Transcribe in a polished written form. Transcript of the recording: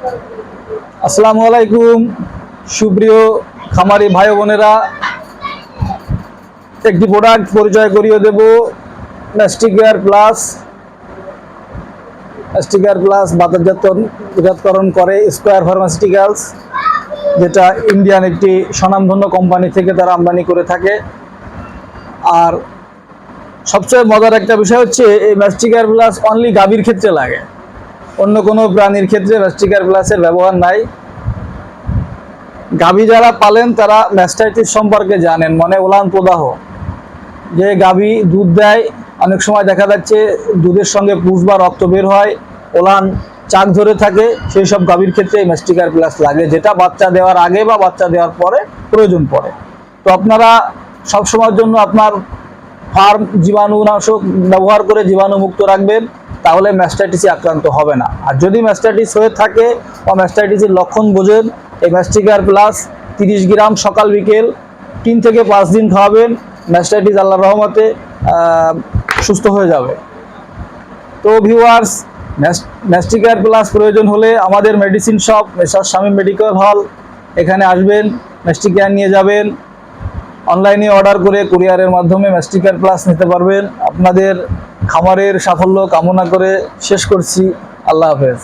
আসসালামু আলাইকুম সুপ্রিয় খামারি ভাই বোনেরা, একটি প্রোডাক্ট পরিচয় করিয়ে দেব। ম্যাস্টিকেয়ার প্লাস বাজারজাতকরণ করে স্কয়ার ফার্মাসিউটিক্যালস, যেটা ইন্ডিয়ান একটি স্বনামধন্য কোম্পানি থেকে তারা আমদানি করে থাকে। আর সবচেয়ে মজার একটা বিষয় হচ্ছে এই ম্যাস্টিকেয়ার প্লাস অনলি গাভীর ক্ষেত্রে লাগে, অন্য কোনো প্রাণীর ক্ষেত্রে ম্যাস্টিকেয়ার প্লাসের ব্যবহার নাই। গাভী যারা পালেন তারা ম্যাস্টাইটিস সম্পর্কে জানেন, মানে ওলান প্রদাহ, যে গাভী দুধ দেয়, অনেক সময় দেখা যাচ্ছে দুধের সঙ্গে পুষ বা রক্ত বের হয়, ওলান চাক ধরে থাকে, সেই সব গাভীর ক্ষেত্রে এই ম্যাস্টিকেয়ার প্লাস লাগে, যেটা বাচ্চা দেওয়ার আগে বা বাচ্চা দেওয়ার পরে প্রয়োজন পড়ে। তো আপনারা সবসময়ের জন্য আপনার ফার্ম জীবাণুনাশক ব্যবহার করে জীবাণুমুক্ত রাখবেন, তাহলে ম্যাস্টাইটিসে আক্রান্ত হবে না। আর যদি ম্যাস্টাইটিস হয়ে থাকে বা ম্যাস্টাইটিসের লক্ষণ বোঝেন, এই ম্যাস্টিকেয়ার প্লাস 30 গ্রাম সকাল বিকেল 3 থেকে 5 দিন খাওয়াবেন, ম্যাস্টাইটিস আল্লাহর রহমতে সুস্থ হয়ে যাবে। তো ভিউয়ার্স, ম্যাস্টিকেয়ার প্লাস প্রয়োজন হলে আমাদের medicine shop মেসার Shamim medical hall, এখানে আসবেন, ম্যাস্টিকেয়ার নিয়ে যাবেন, অনলাইনে অর্ডার করে কুরিয়ারের মাধ্যমে ম্যাস্টিকেয়ার প্লাস নিতে পারবেন। আপনাদের খামারের সাফল্য কামনা করে শেষ করছি। আল্লাহ হাফেজ।